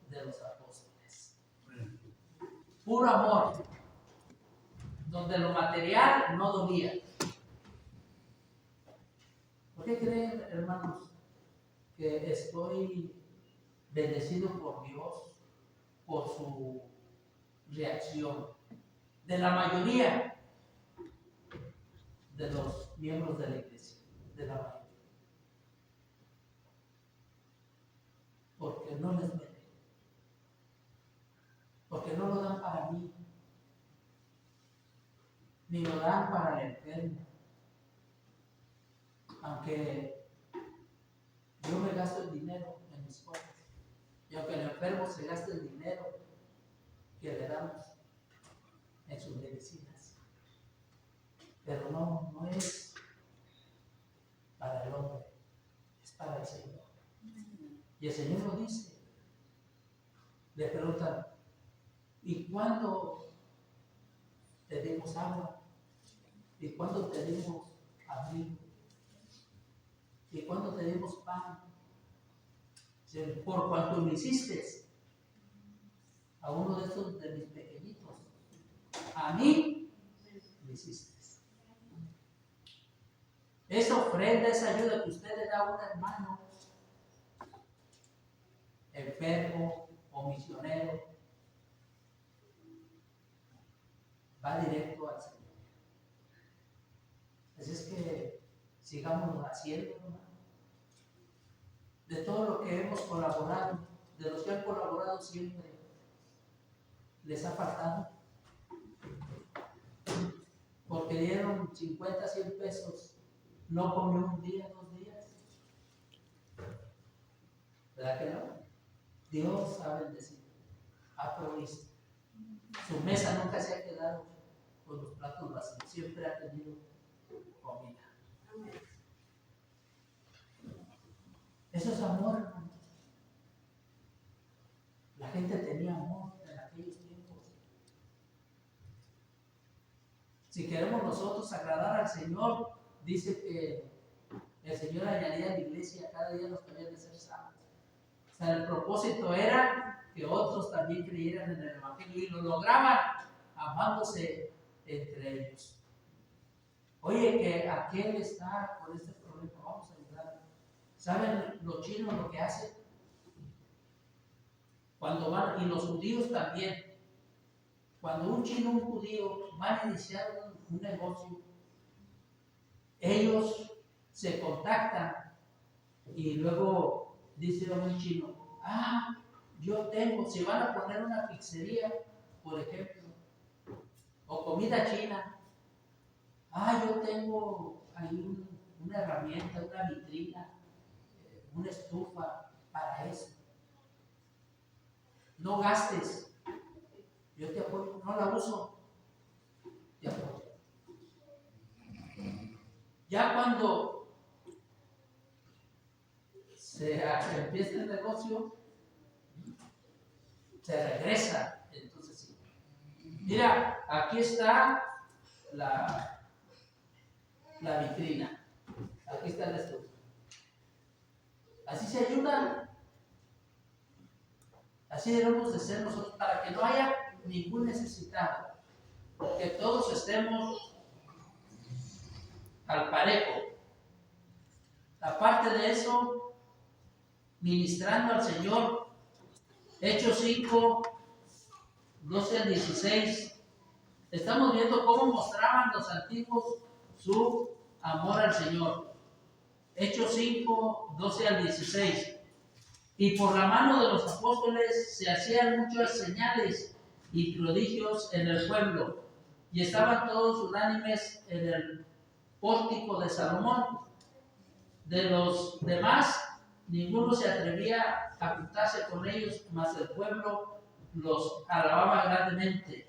de los apóstoles. Puro amor, donde lo material no dolía. ¿Por qué creen, hermanos, que estoy bendecido por Dios por su reacción de la mayoría de los miembros de la iglesia? De la mayoría. Porque no les venden, porque no lo dan para mí, ni lo dan para el enfermo. Aunque yo me gasto el dinero en mis cosas, y aunque el enfermo se gaste el dinero que le damos en sus medicinas, pero no es para el hombre, es para el Señor. Y el Señor lo dice. Le preguntan, ¿y cuándo te dimos agua? ¿Y cuándo te dimos abrigo? ¿Y cuándo te dimos pan? Por cuanto me hiciste a uno de estos de mis pequeñitos, a mí me hiciste. Esa ofrenda, esa ayuda que usted le da a un hermano enfermo o misionero, va directo al Señor. Así es que sigamos haciendo, hermano. De todo lo que hemos colaborado, de los que han colaborado siempre, ¿les ha faltado? Porque dieron 50, 100 pesos, no comió un día, 2 días. ¿Verdad que no? Dios ha bendecido, ha provisto. Su mesa nunca se ha quedado con los platos vacíos, siempre ha tenido comida. Eso es amor, hermano. La gente tenía amor en aquellos tiempos. Si queremos nosotros agradar al Señor, dice que el Señor añadía a la iglesia cada día los que habían de ser salvos. O sea, el propósito era que otros también creyeran en el Evangelio y lo lograban amándose entre ellos. Oye, que aquel está con este problema, vamos a ayudarlo. ¿Saben los chinos lo que hacen? Cuando van, y los judíos también, Cuando un chino o un judío van a iniciar un negocio, ellos se contactan y luego dice un chino, yo tengo, si van a poner una pizzería, por ejemplo, o comida china, yo tengo ahí una herramienta, una vitrina, una estufa para eso. No gastes, yo te apoyo, no la uso, te apoyo. Ya cuando se empieza el negocio, se regresa. Entonces, sí. Mira, aquí está la vitrina, aquí está la estufa. Así se ayudan. Así debemos de ser nosotros, para que no haya ningún necesitado, que todos estemos al parejo. Aparte de eso, ministrando al Señor. Hechos 5, 12 al 16. Estamos viendo cómo mostraban los antiguos su amor al Señor. Hechos 5, 12 al 16. Y por la mano de los apóstoles se hacían muchas señales y prodigios en el pueblo, y estaban todos unánimes en el pórtico de Salomón. De los demás, ninguno se atrevía a juntarse con ellos, mas el pueblo los alababa grandemente.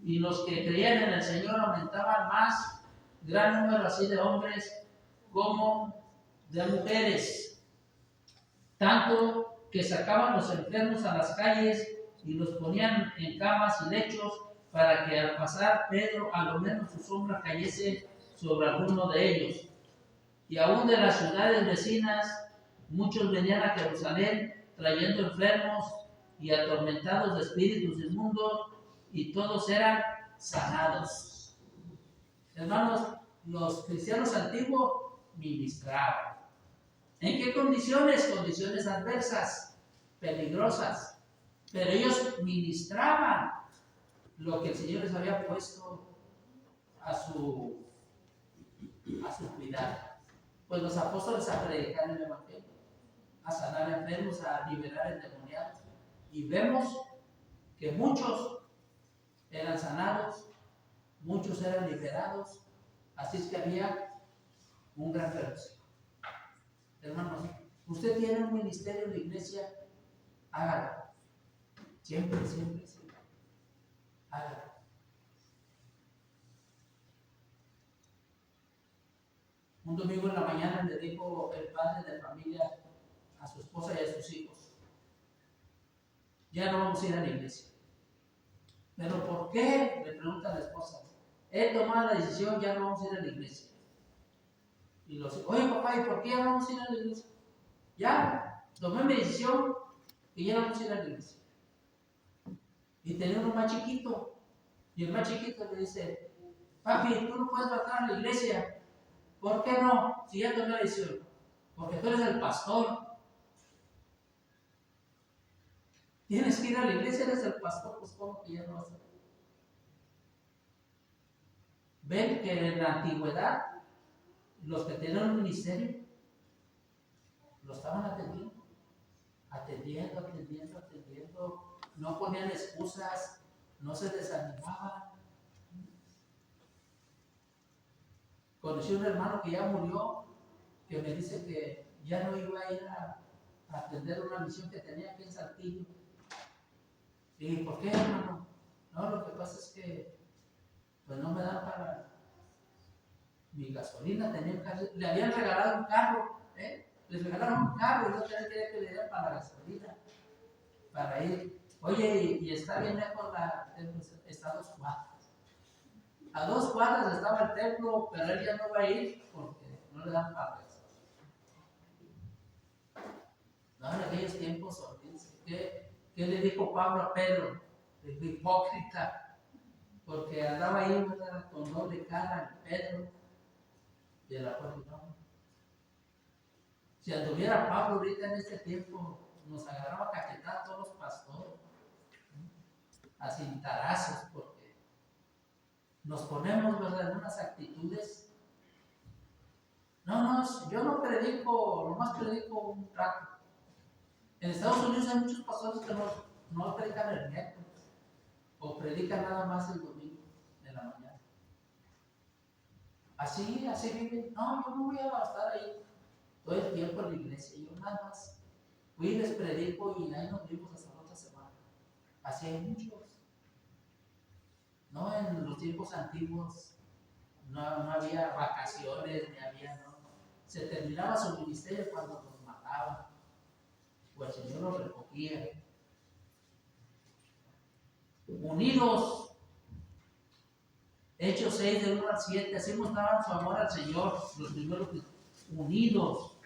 Y los que creían en el Señor aumentaban más, gran número así de hombres como de mujeres, tanto que sacaban los enfermos a las calles y los ponían en camas y lechos, para que al pasar Pedro a lo menos su sombra cayese sobre alguno de ellos. Y aún de las ciudades vecinas muchos venían a Jerusalén trayendo enfermos y atormentados de espíritus inmundos, y todos eran sanados. Hermanos, los cristianos antiguos ministraban. ¿En qué condiciones? Condiciones adversas, peligrosas. Pero ellos ministraban lo que el Señor les había puesto a su cuidado. Pues los apóstoles a predicar el Evangelio, a sanar enfermos, a liberar endemoniados. Y vemos que muchos eran sanados, muchos eran liberados. Así es que había un gran regocijo. Hermanos, usted tiene un ministerio en la iglesia, hágalo. Siempre, siempre, siempre. Hágalo. Un domingo en la mañana le dijo el padre de familia a su esposa y a sus hijos: ya no vamos a ir a la iglesia. ¿Pero por qué?, le pregunta la esposa. He tomado la decisión, ya no vamos a ir a la iglesia. Y los hijos: oye papá, ¿y por qué ya no vamos a ir a la iglesia? Ya, tomé mi decisión y ya no vamos a ir a la iglesia. Y tenía uno más chiquito, y el más chiquito le dice: papi, tú no puedes faltar a la iglesia. ¿Por qué no? Si ya tomé la decisión. Porque tú eres el pastor. Tienes que ir a la iglesia, eres el pastor, pues ¿cómo que ya no vas a ir? Ven que en la antigüedad los que tenían un ministerio lo estaban atendiendo, no ponían excusas, no se desanimaban. Conocí un hermano que ya murió, que me dice que ya no iba a ir a atender una misión que tenía aquí en Saltillo. Y dije: ¿por qué, hermano? No, lo que pasa es que pues no me dan para mi gasolina. Le habían regalado un carro, les regalaron un carro y yo quería que le dieran para la gasolina, para ir. Oye, y está bien lejos, está a 2 cuadras. A 2 cuadras estaba el templo, pero él ya no va a ir porque no le dan para eso. No, en aquellos tiempos, ¿qué le dijo Pablo a Pedro? Le dijo: hipócrita, porque andaba ahí, ¿verdad?, con doble cara, Pedro, y el apóstol no. Si anduviera Pablo ahorita en este tiempo, nos agarraba cachetadas a todos los pastores, a cintarazos. nos ponemos, ¿verdad?, en unas actitudes. No, yo no predico, nomás predico un rato. En Estados Unidos hay muchos pastores que no predican el miércoles, o predican nada más el domingo de la mañana. Así viven. No, yo no voy a estar ahí todo el tiempo en la iglesia, yo nada más fui y les predico y ahí nos vimos hasta la otra semana. Así hay muchos. No, en los tiempos antiguos no había vacaciones, ni había, no. Se terminaba su ministerio cuando los mataban, o el Señor los recogía. Unidos. Hechos 6, del 1 al 7, así mostraban su amor al Señor, los primeros unidos.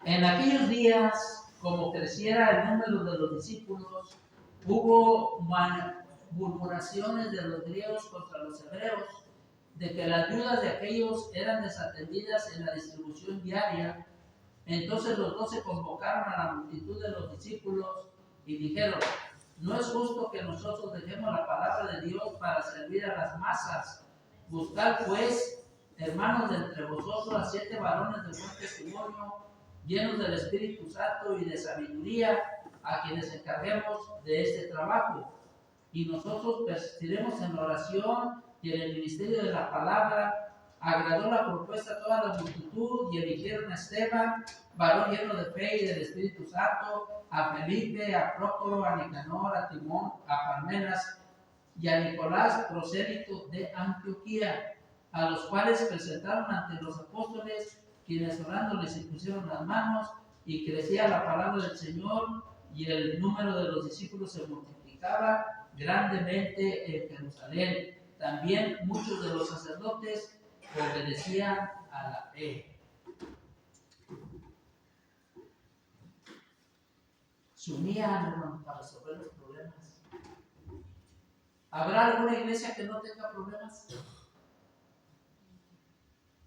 En aquellos días, como creciera el número de los discípulos, hubo murmuraciones de los griegos contra los hebreos, de que las viudas de aquellos eran desatendidas en la distribución diaria. Entonces los 12 convocaron a la multitud de los discípulos y dijeron: no es justo que nosotros dejemos la palabra de Dios para servir a las masas. Buscad pues, hermanos, de entre vosotros a 7 varones de buen testimonio, llenos del Espíritu Santo y de sabiduría, a quienes encarguemos de este trabajo. Y nosotros persistiremos en la oración y en el ministerio de la palabra. Agradó la propuesta a toda la multitud y eligieron a Esteban, varón lleno de fe y del Espíritu Santo, a Felipe, a Prócoro, a Nicanor, a Timón, a Parmenas y a Nicolás, prosélito de Antioquía, a los cuales presentaron ante los apóstoles, quienes orando les impusieron las manos, y crecía la palabra del Señor, y el número de los discípulos se multiplicaba grandemente en Jerusalén. También muchos de los sacerdotes obedecían a la fe. Se unían, hermano, para resolver los problemas. ¿Habrá alguna iglesia que no tenga problemas?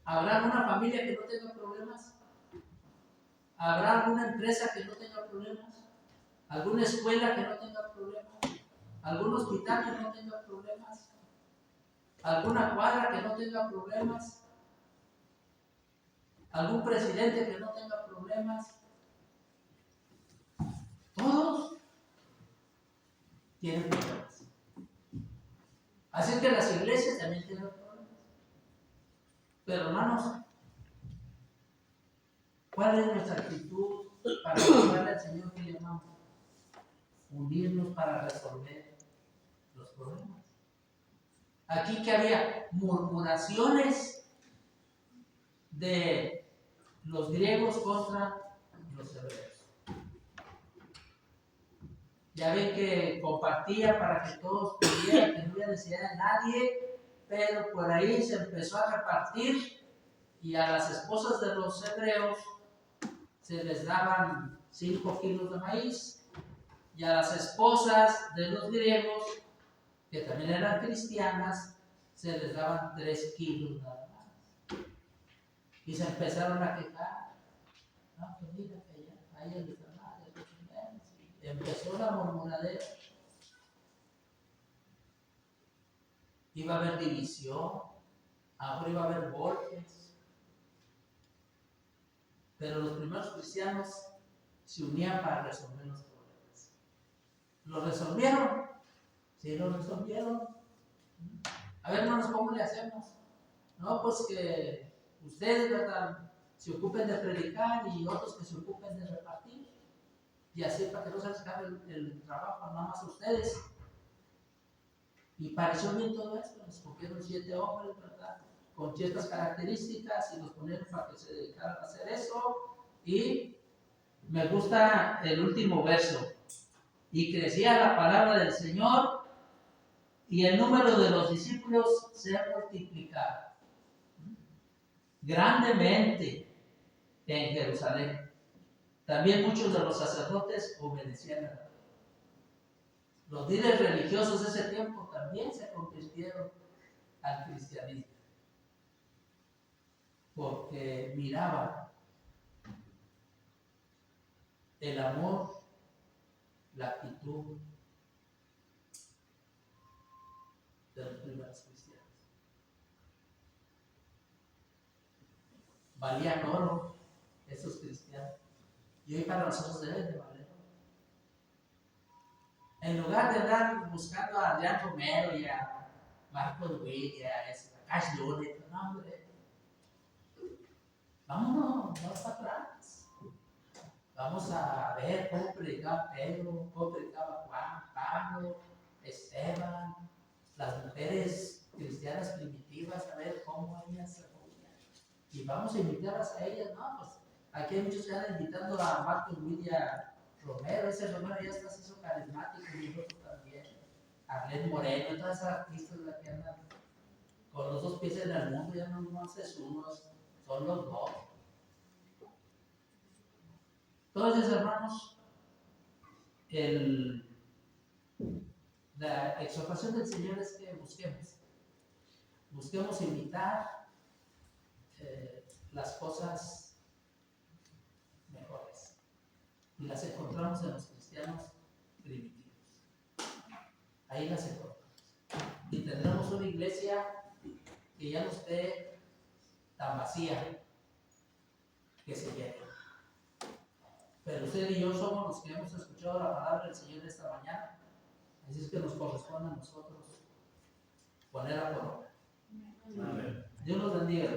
¿Habrá alguna familia que no tenga problemas? ¿Habrá alguna empresa que no tenga problemas? ¿Alguna escuela que no tenga problemas? ¿Algún hospital que no tenga problemas? ¿Alguna cuadra que no tenga problemas? ¿Algún presidente que no tenga problemas? Todos tienen problemas. Así que las iglesias también tienen problemas. Pero hermanos, ¿cuál es nuestra actitud para buscarle al Señor que le amamos? Unirnos para resolver los problemas. Aquí que había murmuraciones de los griegos contra los hebreos. Ya ven que compartía para que todos pudieran, que no había necesidad de nadie, pero por ahí se empezó a repartir y a las esposas de los hebreos se les daban 5 kilos de maíz, y a las esposas de los griegos, que también eran cristianas, se les daban 3 kilos nada más. Y se empezaron a quejar. No, pues mira que allá, a ellos les dan más, les dan menos. Y empezó la murmuradera. Iba a haber división, ahora iba a haber golpes. Pero los primeros cristianos se unían para resolver los problemas. ¿Lo resolvieron? Sí, lo resolvieron. A ver, hermanos, ¿cómo le hacemos? No, pues que ustedes, ¿verdad?, se ocupen de predicar y otros que se ocupen de repartir. Y así, para que no se les acabe el trabajo nada más a ustedes. Y pareció bien todo esto. Les escogieron 7 hombres, ¿verdad?, con ciertas características, y los ponieron para que se dedicaran a hacer eso. Y me gusta el último verso. Y crecía la palabra del Señor, y el número de los discípulos se multiplicaba grandemente en Jerusalén. También muchos de los sacerdotes obedecían a la ley. Los líderes religiosos de ese tiempo también se convirtieron al cristianismo, porque miraban el amor, la actitud valían oro esos cristianos. Y hoy para nosotros deben de valer oro. En lugar de andar buscando a Adrián Romero y a Marcos Witt y a Cash Lunes, no, hombre, vámonos para atrás. Vamos a ver cómo predicaba Pedro, cómo predicaba Juan, Pablo, Esteban, las mujeres cristianas primitivas, a ver cómo ellas se movían. Y vamos a invitarlas a ellas, ¿no? Pues aquí hay muchos que están invitando a Marcos Witt y a Romero. Ese Romero ya está así carismático y nosotros también. Arlene Moreno, todas esas artistas que andan con los dos pies en el mundo, ya no es uno, son los dos. Entonces, hermanos, la exhortación del Señor es que busquemos imitar las cosas mejores. Y las encontramos en los cristianos primitivos. Ahí las encontramos. Y tendremos una iglesia que ya no esté tan vacía, que se llene. Pero usted y yo somos los que hemos escuchado la palabra del Señor esta mañana. Así es que nos corresponde a nosotros poner a por obra. Dios los bendiga.